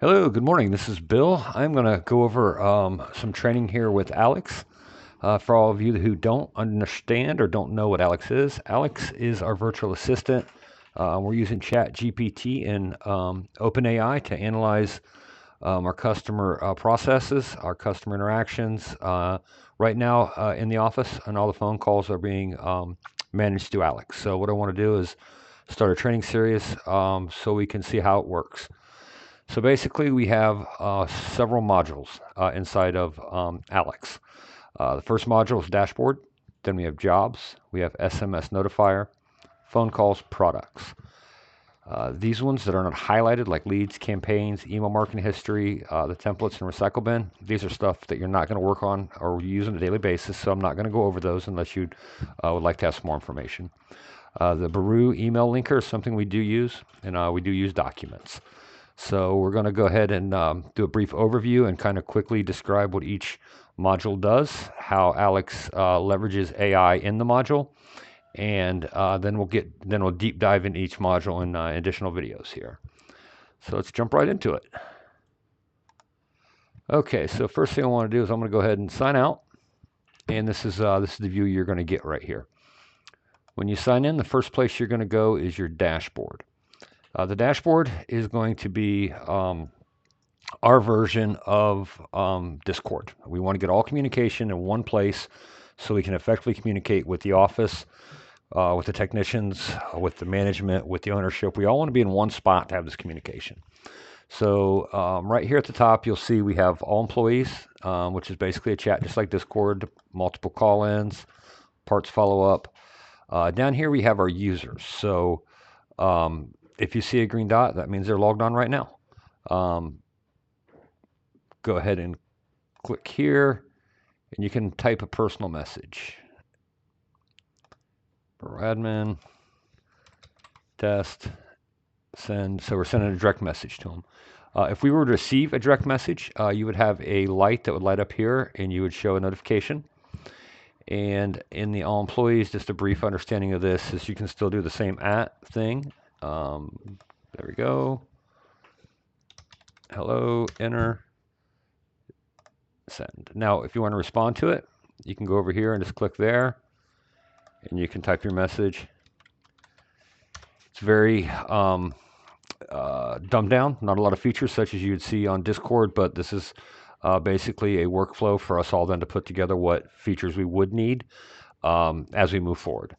Hello, good morning. This is Bill. I'm going to go over some training here with Alex. For all of you who don't understand or don't know what Alex is our virtual assistant. We're using Chat GPT and OpenAI to analyze our customer processes, our customer interactions. Right now in the office, and all the phone calls are being managed through Alex. So what I want to do is start a training series so we can see how it works. So basically, we have several modules inside of Alex. The first module is dashboard. Then we have jobs. We have SMS notifier, phone calls, products. These ones that are not highlighted, like leads, campaigns, email marketing history, the templates, and recycle bin, these are stuff that you're not going to work on or use on a daily basis. So I'm not going to go over those unless you would like to have some more information. The Baru email linker is something we do use, and we do use documents. So we're going to go ahead and do a brief overview and kind of quickly describe what each module does, how Alex leverages AI in the module, and then we'll deep dive into each module in additional videos here. So let's jump right into it. Okay, so first thing I want to do is I'm going to go ahead and sign out, and this is the view you're going to get right here. When you sign in, the first place you're going to go is your dashboard. The dashboard is going to be our version of Discord. We want to get all communication in one place so we can effectively communicate with the office, with the technicians, with the management, with the ownership. We all want to be in one spot to have this communication. So right here at the top, you'll see we have all employees, which is basically a chat just like Discord, multiple call-ins, parts follow-up. Down here we have our users. So if you see a green dot, that means they're logged on right now. Go ahead and click here, and you can type a personal message. For admin, test, send. So we're sending a direct message to them. If we were to receive a direct message, you would have a light that would light up here, and you would show a notification. And in the all employees, just a brief understanding of this is you can still do the same at thing. There we go. Hello, enter, send. Now, if you want to respond to it, you can go over here and just click there, and you can type your message. It's very dumbed down, not a lot of features such as you would see on Discord, but this is basically a workflow for us all then to put together what features we would need as we move forward.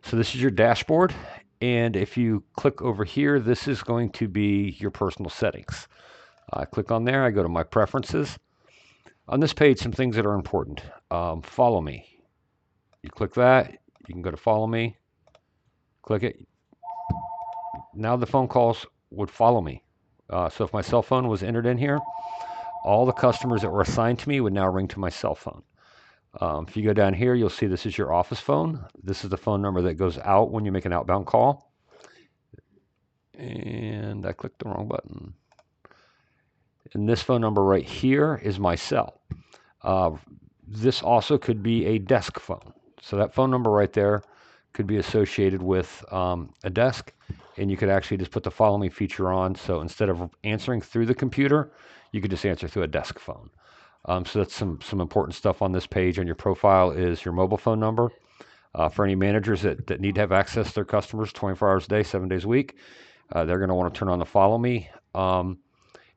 So this is your dashboard, and if you click over here, this is going to be your personal settings. I click on there, I go to my preferences. On this page, some things that are important. Follow me. You click that, you can go to follow me, click it. Now the phone calls would follow me. So if my cell phone was entered in here, all the customers that were assigned to me would now ring to my cell phone. If you go down here, you'll see this is your office phone. This is the phone number that goes out when you make an outbound call. And I clicked the wrong button. And this phone number right here is my cell. This also could be a desk phone. So that phone number right there could be associated with a desk, and you could actually just put the follow me feature on. So instead of answering through the computer, you could just answer through a desk phone. So that's some important stuff on this page. On your profile is your mobile phone number. For any managers that need to have access to their customers 24 hours a day, 7 days a week, they're going to want to turn on the follow me. And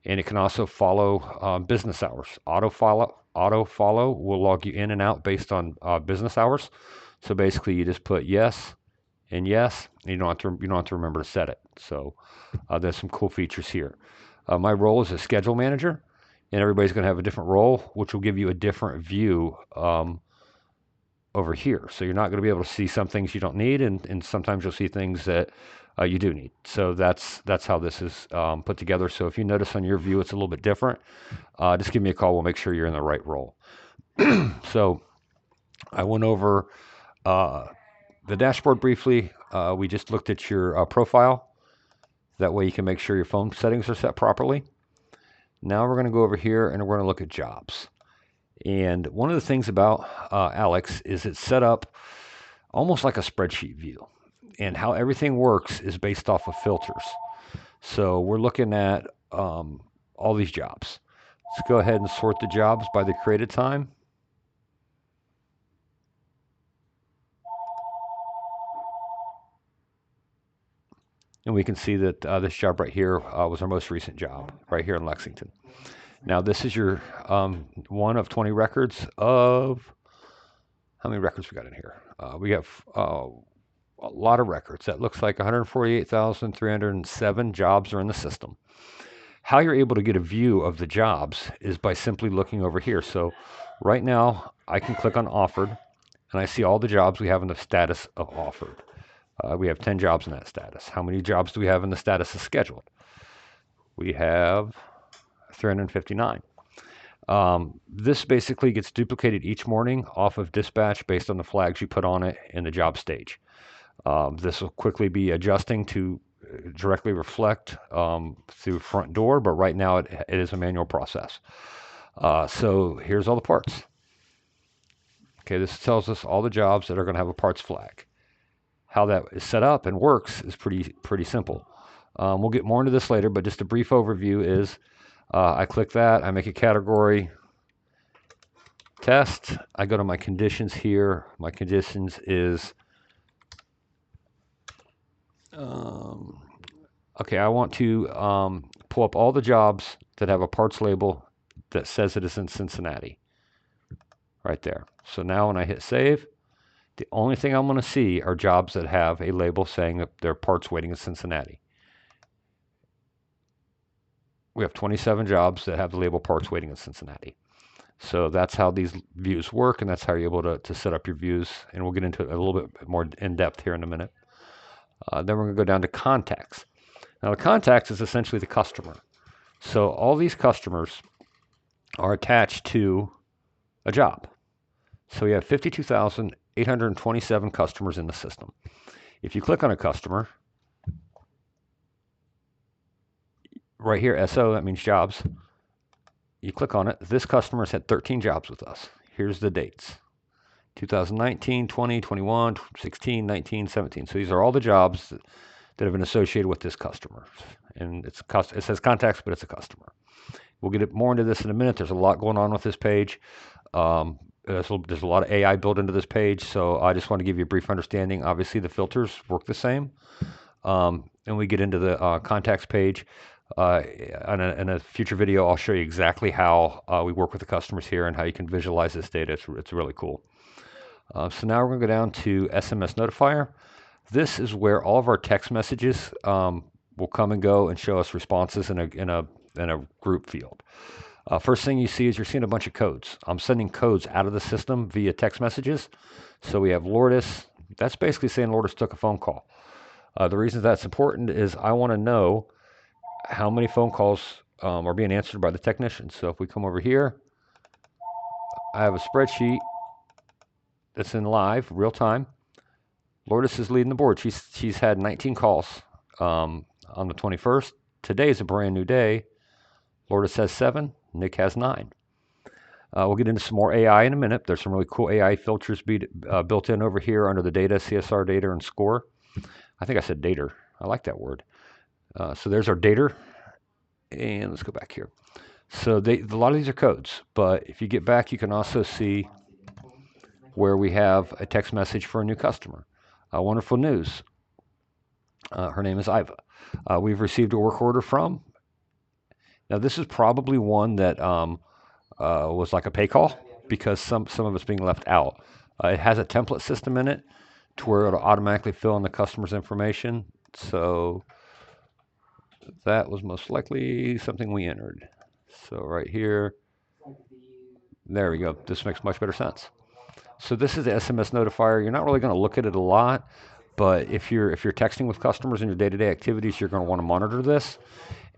it can also follow business hours. Auto follow will log you in and out based on business hours. So basically, you just put yes and yes, and you don't have to remember to set it. So there's some cool features here. My role is a schedule manager, and everybody's going to have a different role, which will give you a different view over here. So you're not going to be able to see some things you don't need, and sometimes you'll see things that you do need. So that's how this is put together. So if you notice on your view it's a little bit different, just give me a call. We'll make sure you're in the right role. So I went over the dashboard briefly. We just looked at your profile. That way you can make sure your phone settings are set properly. Now we're going to go over here and we're going to look at jobs. And one of the things about Alex is it's set up almost like a spreadsheet view. And how everything works is based off of filters. So we're looking at all these jobs. Let's go ahead and sort the jobs by the created time. And we can see that this job right here was our most recent job, right here in Lexington. Now this is your one of 20 records of, how many records we got in here? We have a lot of records. That looks like 148,307 jobs are in the system. How you're able to get a view of the jobs is by simply looking over here. So right now I can click on offered and I see all the jobs we have in the status of offered. We have 10 jobs in that status. How many jobs do we have in the status of scheduled? We have 359. This basically gets duplicated each morning off of dispatch based on the flags you put on it in the job stage. This will quickly be adjusting to directly reflect through front door, but right now it is a manual process. So here's all the parts. Okay, this tells us all the jobs that are going to have a parts flag. How that is set up and works is pretty simple. We'll get more into this later, but just a brief overview is I click that, I make a category, test, I go to my conditions here. My conditions is, okay, I want to pull up all the jobs that have a parts label that says it is in Cincinnati. Right there. So now when I hit save, the only thing I'm going to see are jobs that have a label saying that they're parts waiting in Cincinnati. We have 27 jobs that have the label parts waiting in Cincinnati. So that's how these views work, and that's how you're able to set up your views. And we'll get into it a little bit more in depth here in a minute. Then we're going to go down to contacts. Now the contacts is essentially the customer. So all these customers are attached to a job. So we have 52,827 customers in the system. If you click on a customer, right here, SO, that means jobs. You click on it. This customer's had 13 jobs with us. Here's the dates. 2019, 20, 21, 16, 19, 17. So these are all the jobs that have been associated with this customer. And it says contacts, but it's a customer. We'll get more into this in a minute. There's a lot going on with this page. There's a lot of AI built into this page, so I just want to give you a brief understanding. Obviously, the filters work the same. And we get into the contacts page. In a future video, I'll show you exactly how we work with the customers here and how you can visualize this data. It's really cool. So now we're going to go down to SMS Notifier. This is where all of our text messages will come and go and show us responses in a group field. First thing you see is you're seeing a bunch of codes. I'm sending codes out of the system via text messages. So we have Lourdes. That's basically saying Lourdes took a phone call. The reason that's important is I want to know how many phone calls are being answered by the technicians. So if we come over here, I have a spreadsheet that's in live, real time. Lourdes is leading the board. She's had 19 calls on the 21st. Today is a brand new day. Lourdes has 7. Nick has 9. We'll get into some more AI in a minute. There's some really cool AI filters built in over here under the data, CSR data, and score. I think I said data. I like that word. So there's our data. And let's go back here. So a lot of these are codes, but if you get back, you can also see where we have a text message for a new customer. Wonderful news. Her name is Iva. We've received a work order from. Now this is probably one that was like a pay call because some of it's being left out. It has a template system in it to where it'll automatically fill in the customer's information. So that was most likely something we entered. So right here, there we go. This makes much better sense. So this is the SMS notifier. You're not really going to look at it a lot, but if you're texting with customers in your day-to-day activities, you're going to want to monitor this.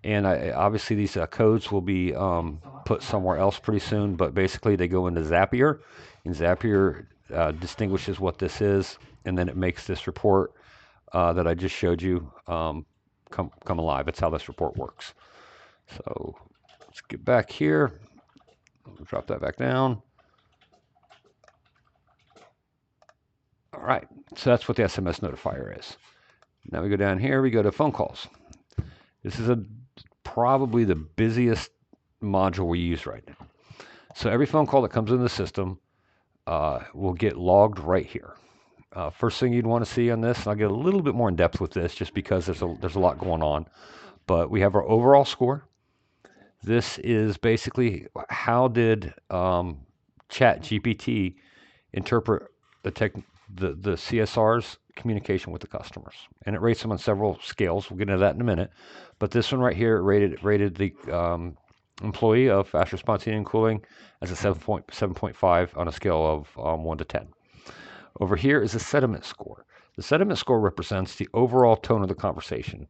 And obviously these codes will be put somewhere else pretty soon, but basically they go into Zapier, and Zapier distinguishes what this is, and then it makes this report that I just showed you come alive. That's how this report works. So let's get back here. Drop that back down. All right, so that's what the SMS notifier is. Now we go down here, we go to phone calls. This is a probably the busiest module we use right now. So every phone call that comes in the system will get logged right here. First thing you'd want to see on this, and I'll get a little bit more in depth with this just because there's a lot going on, but we have our overall score. This is basically how did Chat GPT interpret the CSR's communication with the customers, and it rates them on several scales. We'll get into that in a minute, but this one right here rated the employee of fast response heating and cooling as a 7.5 on a scale of 1 to 10. Over here is a sentiment score. The sentiment score represents the overall tone of the conversation.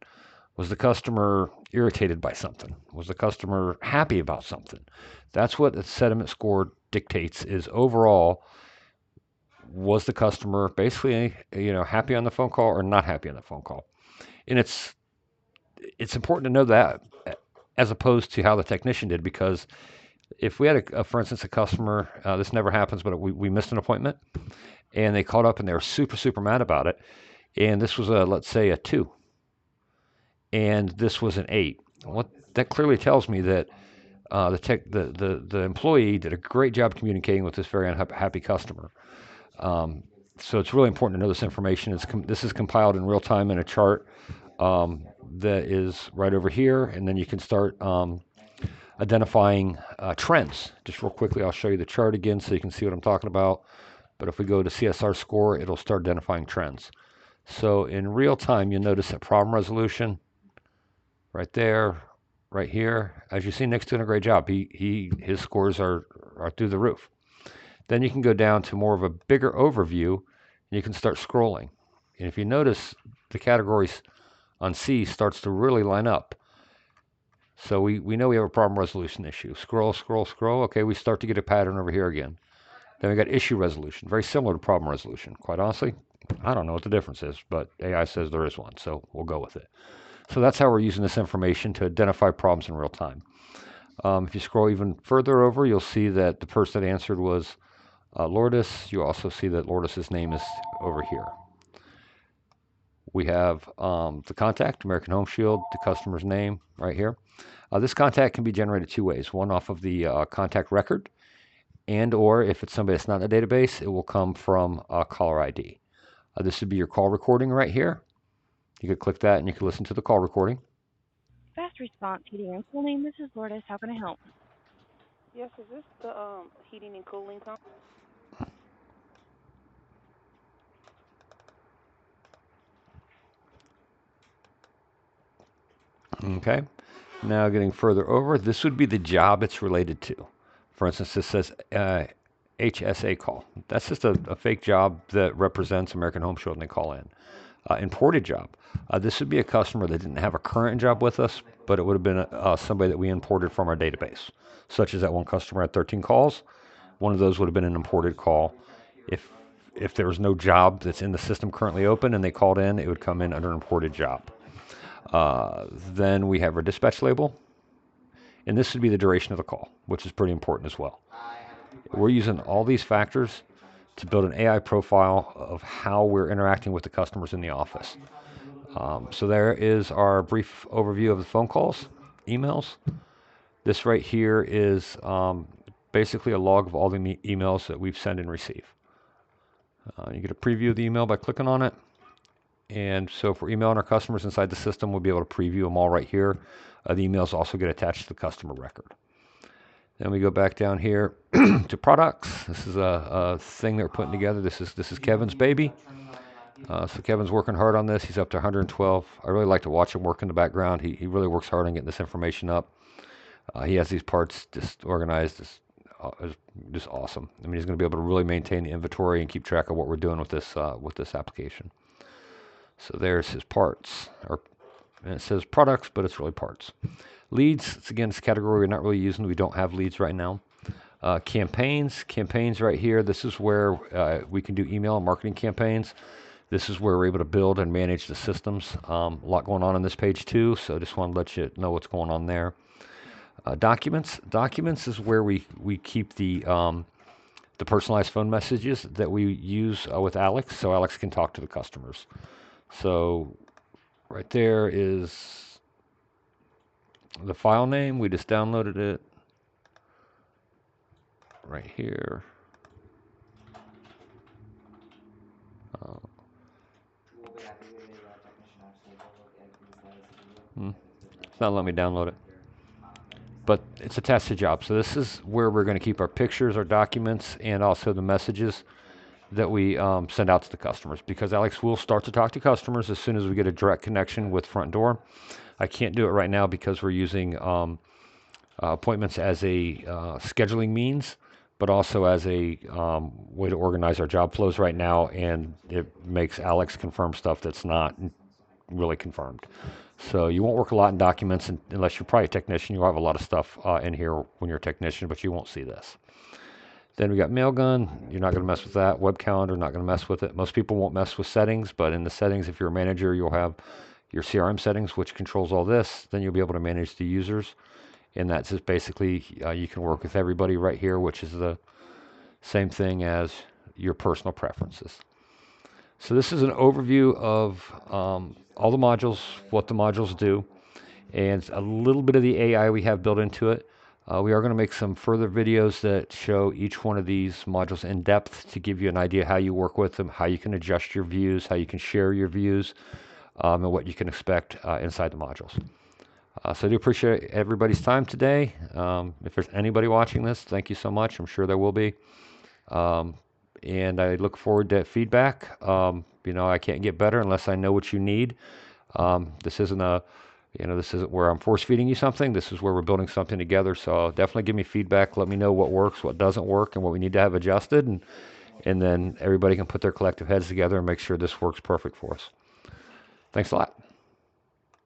Was the customer irritated by something? Was the customer happy about something? That's what the sentiment score dictates, is overall, was the customer basically, happy on the phone call or not happy on the phone call? And it's important to know that as opposed to how the technician did, because if we had, for instance, a customer, this never happens, but we missed an appointment, and they called up and they were super, super mad about it, and this was let's say a 2, and this was an 8. What that clearly tells me that the employee did a great job communicating with this very unhappy customer. So it's really important to know this information. This is compiled in real time in a chart that is right over here, and then you can start identifying trends. Just real quickly, I'll show you the chart again so you can see what I'm talking about. But if we go to CSR score, it'll start identifying trends. So in real time, you'll notice that problem resolution right there, right here. As you see, Nick's doing a great job. His scores are through the roof. Then you can go down to more of a bigger overview, and you can start scrolling. And if you notice, the categories on C starts to really line up. So we know we have a problem resolution issue. Scroll, scroll, scroll. Okay, we start to get a pattern over here again. Then we got issue resolution, very similar to problem resolution. Quite honestly, I don't know what the difference is, but AI says there is one, so we'll go with it. So that's how we're using this information to identify problems in real time. If you scroll even further over, you'll see that the person that answered was Lourdes. You also see that Lourdes' name is over here. We have the contact, American Home Shield, the customer's name right here. This contact can be generated 2 ways. One off of the contact record, and or if it's somebody that's not in a database, it will come from caller ID. This would be your call recording right here. You could click that and you can listen to the call recording. Fast response heating and cooling. This is Lourdes. How can I help? Yes, is this the heating and cooling company? Okay. Now getting further over, this would be the job it's related to. For instance, this says HSA call. That's just a fake job that represents American Home Shield and they call in. Imported job. This would be a customer that didn't have a current job with us, but it would have been somebody that we imported from our database, such as that one customer had 13 calls. One of those would have been an imported call. If there was no job that's in the system currently open and they called in, it would come in under an imported job. Then we have our dispatch label, and this would be the duration of the call, which is pretty important as well. We're using all these factors to build an AI profile of how we're interacting with the customers in the office. So there is our brief overview of the phone calls, emails. This right here is basically a log of all the emails that we've sent and received. You get a preview of the email by clicking on it. And so if we're emailing our customers inside the system, we'll be able to preview them all right here. The emails also get attached to the customer record. Then we go back down here to products. This is a thing that we're putting together. This is Kevin's baby. So Kevin's working hard on this. He's up to 112. I really like to watch him work in the background. He really works hard on getting this information up. He has these parts just organized. Just awesome. I mean, he's going to be able to really maintain the inventory and keep track of what we're doing with this application. So there's his parts, and it says products, but it's really parts. Leads, again, it's a category we're not really using. We don't have leads right now. Campaigns right here. This is where we can do email and marketing campaigns. This is where we're able to build and manage the systems. A lot going on this page too, so I just want to let you know what's going on there. Documents is where we keep the personalized phone messages that we use with Alex, so Alex can talk to the customers. So right there is the file name. We just downloaded it right here. It's not letting me download it, but it's attached to job. So this is where we're going to keep our pictures, our documents, and also the messages that we send out to the customers, because Alex will start to talk to customers as soon as we get a direct connection with Front Door. I can't do it right now because we're using appointments as a scheduling means, but also as a way to organize our job flows right now, and it makes Alex confirm stuff that's not really confirmed. So you won't work a lot in documents unless you're probably a technician. You'll have a lot of stuff in here when you're a technician, but you won't see this. Then we got Mailgun. You're not going to mess with that. Web calendar, not going to mess with it. Most people won't mess with settings, but in the settings, if you're a manager, you'll have your CRM settings, which controls all this. Then you'll be able to manage the users. And that's just basically, you can work with everybody right here, which is the same thing as your personal preferences. So this is an overview of all the modules, what the modules do, and a little bit of the AI we have built into it. We are going to make some further videos that show each one of these modules in depth to give you an idea how you work with them, how you can adjust your views, how you can share your views, and what you can expect inside the modules. So I do appreciate everybody's time today. If there's anybody watching this, thank you so much. I'm sure there will be. And I look forward to feedback. I can't get better unless I know what you need. This isn't this isn't where I'm force feeding you something. This is where we're building something together. So definitely give me feedback. Let me know what works, what doesn't work, and what we need to have adjusted. And then everybody can put their collective heads together and make sure this works perfect for us. Thanks a lot.